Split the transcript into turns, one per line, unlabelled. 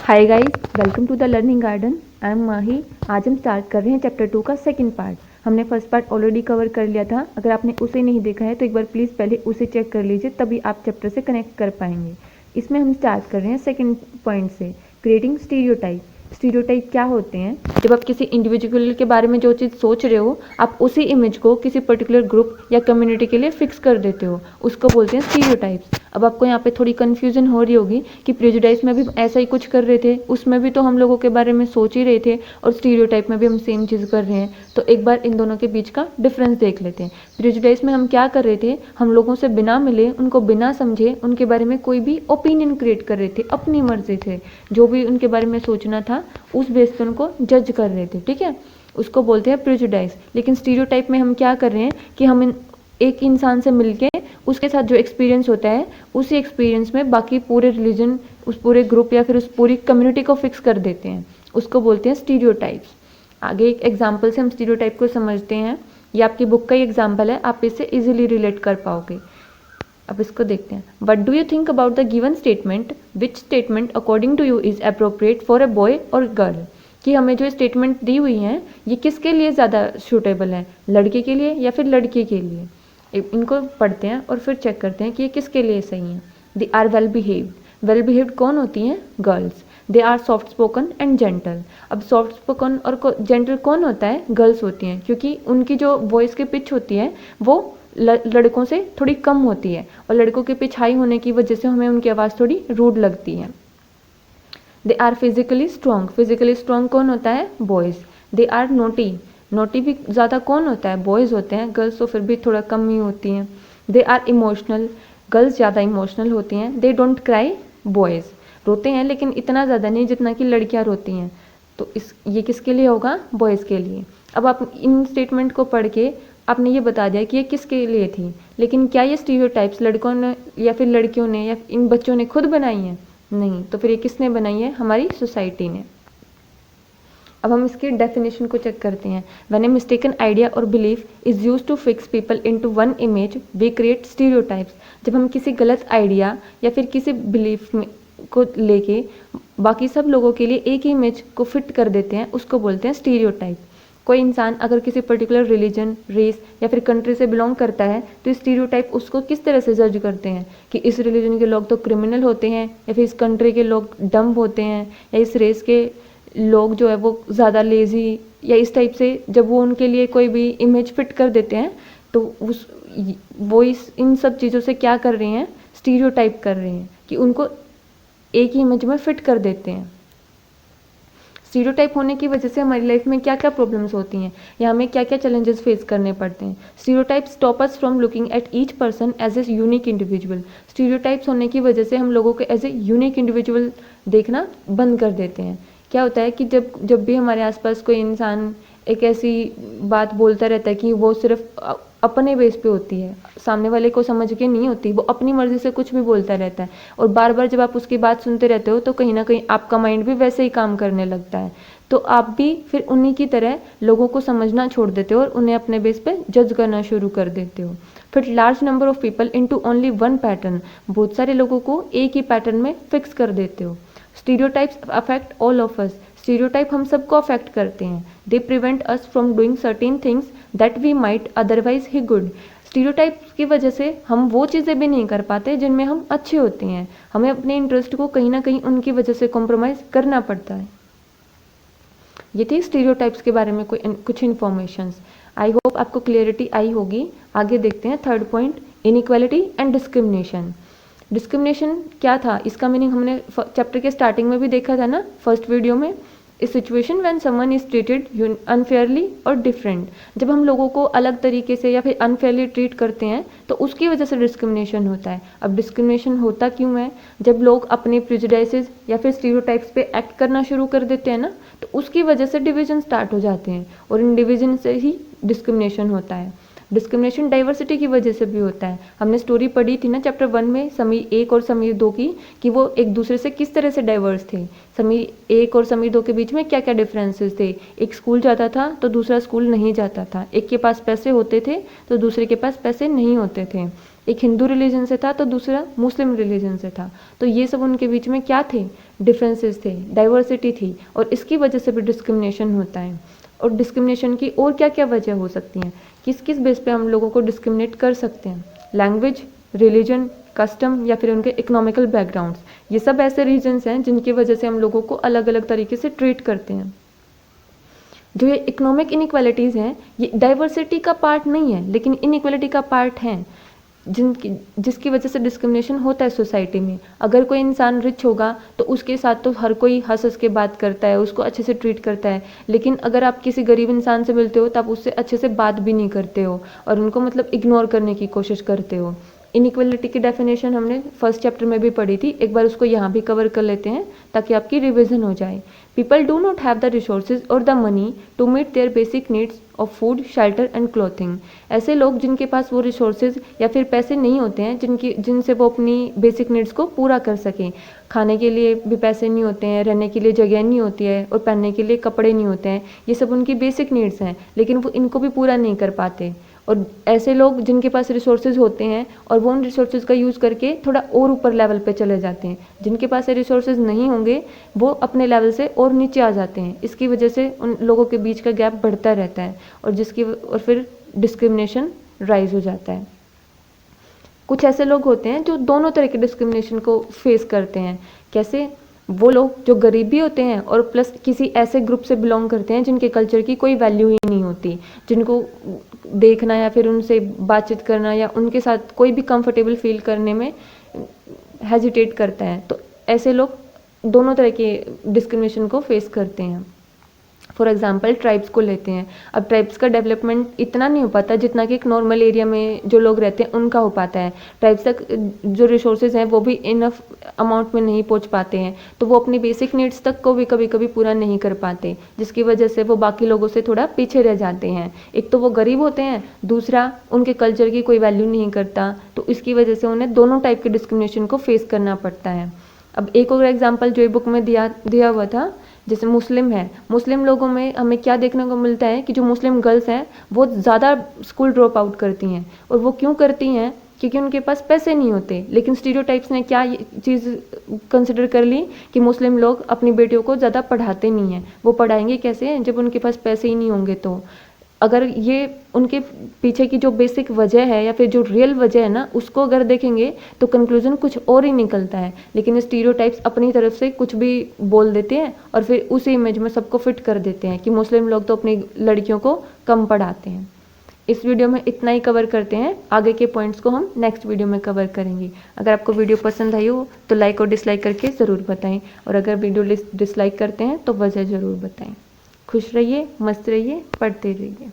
Hi guys, welcome to the learning garden. I am Mahi. आज हम start कर रहे हैं चैप्टर 2 का सेकंड पार्ट। हमने फर्स्ट पार्ट ऑलरेडी कवर कर लिया था। अगर आपने उसे नहीं देखा है तो एक बार प्लीज़ पहले उसे चेक कर लीजिए, तभी आप चैप्टर से कनेक्ट कर पाएंगे। इसमें हम स्टार्ट कर रहे हैं सेकंड पॉइंट से, क्रिएटिंग स्टीरियोटाइप। स्टीरियोटाइप क्या होते हैं? जब आप किसी इंडिविजुअल के बारे में जो चीज़ सोच रहे हो, आप उसी इमेज को किसी पर्टिकुलर ग्रुप या कम्युनिटी के लिए फिक्स कर देते हो, उसको बोलते हैं स्टीरियोटाइप्स। अब आपको यहाँ पे थोड़ी कन्फ्यूजन हो रही होगी कि प्रेजुडाइज में भी ऐसा ही कुछ कर रहे थे, उसमें भी तो हम लोगों के बारे में सोच ही रहे थे और स्टीरियोटाइप में भी हम सेम चीज़ कर रहे हैं। तो एक बार इन दोनों के बीच का डिफरेंस देख लेते हैं। प्रेजुडाइज में हम क्या कर रहे थे? हम लोगों से बिना मिले, उनको बिना समझे उनके बारे में कोई भी ओपिनियन क्रिएट कर रहे थे, अपनी मर्जी से जो भी उनके बारे में सोचना था उस बेस पर उनको जज कर रहे थे, ठीक है, उसको बोलते हैं प्रेजुडाइज। लेकिन स्टीरियोटाइप में हम क्या कर रहे हैं कि हम एक इंसान से मिलके उसके साथ जो एक्सपीरियंस होता है उसी एक्सपीरियंस में बाकी पूरे रिलीजन, उस पूरे ग्रुप या फिर उस पूरी कम्युनिटी को फिक्स कर देते हैं, उसको बोलते हैं स्टीरियोटाइप्स। आगे एक एग्जांपल से हम स्टीरियोटाइप को समझते हैं। ये आपकी बुक का ही एग्जांपल है, आप इससे इजीली रिलेट कर पाओगे। अब इसको देखते हैं। What do you think about the given statement? Which statement according to you is appropriate for a boy or girl? कि हमें जो स्टेटमेंट दी हुई हैं ये किसके लिए ज़्यादा सूटेबल है, लड़के के लिए या फिर लड़की के लिए? इनको पढ़ते हैं और फिर चेक करते हैं कि ये किसके लिए सही है। They are well behaved. Well behaved कौन होती हैं? Girls. They are soft spoken and gentle. अब सॉफ्ट स्पोकन और जेंटल कौन होता है? गर्ल्स होती हैं, क्योंकि उनकी जो वॉइस की पिच होती है वो लड़कों से थोड़ी कम होती है और लड़कों की पिच हाई होने की वजह से हमें उनकी आवाज़ थोड़ी रूड लगती है। They are physically strong. Physically strong कौन होता है? Boys. They are naughty. Naughty भी ज़्यादा कौन होता है? बॉयज़ होते हैं, गर्ल्स तो फिर भी थोड़ा कम ही होती हैं। They are emotional. गर्ल्स ज़्यादा इमोशनल होती हैं। They don't cry. बॉयज़ रोते हैं लेकिन इतना ज़्यादा नहीं जितना कि लड़कियाँ रोती हैं। तो ये किसके लिए होगा? बॉयज़ के लिए। अब आप इन स्टेटमेंट को पढ़ के आपने ये बता दिया कि ये किसके लिए थी, लेकिन क्या ये स्टीरियोटाइप्स लड़कों ने या फिर लड़कियों ने या इन बच्चों ने खुद बनाई हैं? नहीं। तो फिर ये किसने बनाई है? हमारी सोसाइटी ने। अब हम इसकी डेफिनेशन को चेक करते हैं। When a mistaken idea or belief is used to fix people into one image we create stereotypes. जब हम किसी गलत आइडिया या फिर किसी बिलीफ को लेके बाकी सब लोगों के लिए एक ही इमेज को फिट कर देते हैं, उसको बोलते हैं स्टीरियोटाइप। कोई इंसान अगर किसी पर्टिकुलर रिलीजन, रेस या फिर कंट्री से बिलोंग करता है तो स्टीरियोटाइप उसको किस तरह से जज करते हैं कि इस रिलीजन के लोग तो क्रिमिनल होते हैं, या फिर इस कंट्री के लोग डम्ब होते हैं, या इस रेस के लोग जो है वो ज़्यादा लेज़ी, या इस टाइप से जब वो उनके लिए कोई भी इमेज फिट कर देते हैं तो वो इन सब चीज़ों से क्या कर रहे हैं? स्टीरियोटाइप कर रहे हैं कि उनको एक ही इमेज में फिट कर देते हैं। स्टीरियोटाइप होने की वजह से हमारी लाइफ में क्या क्या प्रॉब्लम्स होती हैं या हमें क्या क्या चैलेंजेस फेस करने पड़ते हैं। Stereotypes stop us from looking at each person as a unique individual. Stereotypes होने की वजह से हम लोगों को एज ए यूनिक इंडिविजुअल देखना बंद कर देते हैं। क्या होता है कि जब भी हमारे आसपास कोई इंसान एक ऐसी बात बोलता रहता है कि वो सिर्फ अपने बेस पे होती है, सामने वाले को समझ के नहीं होती, वो अपनी मर्जी से कुछ भी बोलता रहता है, और बार बार जब आप उसकी बात सुनते रहते हो तो कहीं ना कहीं आपका माइंड भी वैसे ही काम करने लगता है। तो आप भी फिर उन्हीं की तरह लोगों को समझना छोड़ देते हो और उन्हें अपने बेस पे जज करना शुरू कर देते हो। फिर large number of people into only one pattern. बहुत सारे लोगों को एक ही पैटर्न में फिक्स कर देते हो। Stereotypes affect all of us. Stereotype हम सबको अफेक्ट करते हैं। They prevent us from doing certain things that we might otherwise he good. Stereotype की वजह से हम वो चीज़ें भी नहीं कर पाते जिनमें हम अच्छे होते हैं। हमें अपने इंटरेस्ट को कहीं ना कहीं उनकी वजह से कॉम्प्रोमाइज़ करना पड़ता है। ये थी स्टीरियोटाइप्स के बारे में कुछ इन्फॉर्मेशंस। आई होप आपको क्लियरिटी आई होगी। आगे देखते हैं third point, inequality and discrimination. Discrimination क्या था? इसका मीनिंग हमने चैप्टर के स्टार्टिंग में भी देखा था ना, फर्स्ट वीडियो में। इस situation when someone is treated unfairly और डिफरेंट। जब हम लोगों को अलग तरीके से या फिर अनफेयरली ट्रीट करते हैं तो उसकी वजह से डिस्क्रिमिनेशन होता है। अब डिस्क्रिमिनेशन होता क्यों है? जब लोग अपने प्रेजुडाइसेस या फिर स्टीरियोटाइप्स पे एक्ट करना शुरू कर देते हैं ना, तो उसकी वजह से डिवीजन स्टार्ट हो जाते हैं और इन डिवीजन से ही डिस्क्रिमिनेशन होता है। डिस्क्रिमिनेशन डाइवर्सिटी की वजह से भी होता है। हमने स्टोरी पढ़ी थी ना चैप्टर 1 में समीर 1 और समीर 2 की, कि वो एक दूसरे से किस तरह से डाइवर्स थे। समीर 1 और समीर 2 के बीच में क्या क्या डिफरेंसेस थे? एक स्कूल जाता था तो दूसरा स्कूल नहीं जाता था, एक के पास पैसे होते थे तो दूसरे के पास पैसे नहीं होते थे, एक हिंदू रिलीजन से था तो दूसरा मुस्लिम रिलीजन से था। तो ये सब उनके बीच में क्या थे? डिफरेंसेस थे, डाइवर्सिटी थी, और इसकी वजह से भी डिस्क्रिमिनेशन होता है। और डिस्क्रिमिनेशन की और क्या क्या वजह हो सकती हैं, किस किस बेस पे हम लोगों को डिस्क्रिमिनेट कर सकते हैं? लैंग्वेज, रिलीजन, कस्टम या फिर उनके इकोनॉमिकल बैकग्राउंड्स, ये सब ऐसे रीजन्स हैं जिनकी वजह से हम लोगों को अलग अलग तरीके से ट्रीट करते हैं। जो ये इकोनॉमिक इनइक्वालिटीज़ हैं, ये डाइवर्सिटी का पार्ट नहीं है, लेकिन इनइक्वालिटी का पार्ट हैं, जिसकी वजह से डिस्क्रिमिनेशन होता है सोसाइटी में। अगर कोई इंसान रिच होगा तो उसके साथ तो हर कोई हंस हंस के बात करता है, उसको अच्छे से ट्रीट करता है, लेकिन अगर आप किसी गरीब इंसान से मिलते हो तो आप उससे अच्छे से बात भी नहीं करते हो और उनको मतलब इग्नोर करने की कोशिश करते हो। इनइक्वालिटी की डेफिनेशन हमने फर्स्ट चैप्टर में भी पढ़ी थी, एक बार उसको यहाँ भी कवर कर लेते हैं ताकि आपकी रिविजन हो जाए। People do not have the resources और the money to meet their basic needs of food, shelter and clothing. ऐसे लोग जिनके पास वो रिसोर्सेज या फिर पैसे नहीं होते हैं जिनसे वो अपनी बेसिक नीड्स को पूरा कर सकें। खाने के लिए भी पैसे नहीं होते हैं, रहने के लिए जगह नहीं होती है और पहनने के लिए कपड़े नहीं होते हैं, ये सब उनकी बेसिक नीड्स हैं, लेकिन वो इनको भी पूरा नहीं कर पाते। और ऐसे लोग जिनके पास रिसोर्सेज होते हैं और वो उन रिसोर्सेज का यूज़ करके थोड़ा और ऊपर लेवल पे चले जाते हैं, जिनके पास रिसोर्सेज नहीं होंगे वो अपने लेवल से और नीचे आ जाते हैं। इसकी वजह से उन लोगों के बीच का गैप बढ़ता रहता है और फिर डिस्क्रिमिनेशन राइज हो जाता है। कुछ ऐसे लोग होते हैं जो दोनों तरह के डिस्क्रिमिनेशन को फेस करते हैं। कैसे? वो लोग जो गरीब भी होते हैं और प्लस किसी ऐसे ग्रुप से बिलोंग करते हैं जिनके कल्चर की कोई वैल्यू ही नहीं होती, जिनको देखना या फिर उनसे बातचीत करना या उनके साथ कोई भी कंफर्टेबल फील करने में हेजिटेट करता है। तो ऐसे लोग दोनों तरह के डिस्क्रिमिनेशन को फेस करते हैं। फॉर एग्जाम्पल ट्राइब्स को लेते हैं। अब ट्राइब्स का डेवलपमेंट इतना नहीं हो पाता जितना कि एक नॉर्मल एरिया में जो लोग रहते हैं उनका हो पाता है। ट्राइब्स तक जो रिसोर्सेज हैं वो भी इनफ अमाउंट में नहीं पहुंच पाते हैं, तो वो अपनी बेसिक नीड्स तक को भी कभी कभी पूरा नहीं कर पाते, जिसकी वजह से वो बाकी लोगों से थोड़ा पीछे रह जाते हैं। एक तो वो गरीब होते हैं, दूसरा उनके कल्चर की कोई वैल्यू नहीं करता, तो इसकी वजह से उन्हें दोनों टाइप के डिस्क्रिमिनेशन को फेस करना पड़ता है। अब एक और एग्जाम्पल जो बुक में दिया हुआ था, जैसे मुस्लिम है, मुस्लिम लोगों में हमें क्या देखने को मिलता है कि जो मुस्लिम गर्ल्स हैं वो ज़्यादा स्कूल ड्रॉप आउट करती हैं। और वो क्यों करती हैं? क्योंकि उनके पास पैसे नहीं होते। लेकिन स्टीरियोटाइप्स ने क्या चीज़ कंसिडर कर ली कि मुस्लिम लोग अपनी बेटियों को ज़्यादा पढ़ाते नहीं हैं। वो पढ़ाएंगे कैसे जब उनके पास पैसे ही नहीं होंगे? तो अगर ये उनके पीछे की जो बेसिक वजह है या फिर जो रियल वजह है ना, उसको अगर देखेंगे तो कंक्लूजन कुछ और ही निकलता है। लेकिन स्टीरियोटाइप्स अपनी तरफ से कुछ भी बोल देते हैं और फिर उसी इमेज में सबको फिट कर देते हैं कि मुस्लिम लोग तो अपनी लड़कियों को कम पढ़ाते हैं। इस वीडियो में इतना ही कवर करते हैं, आगे के पॉइंट्स को हम नेक्स्ट वीडियो में कवर करेंगे। अगर आपको वीडियो पसंद आई हो तो लाइक और डिसलाइक करके ज़रूर बताएं, और अगर वीडियो डिसलाइक करते हैं तो वजह ज़रूर बताएं। खुश रहिए, मस्त रहिए, पढ़ते रहिए।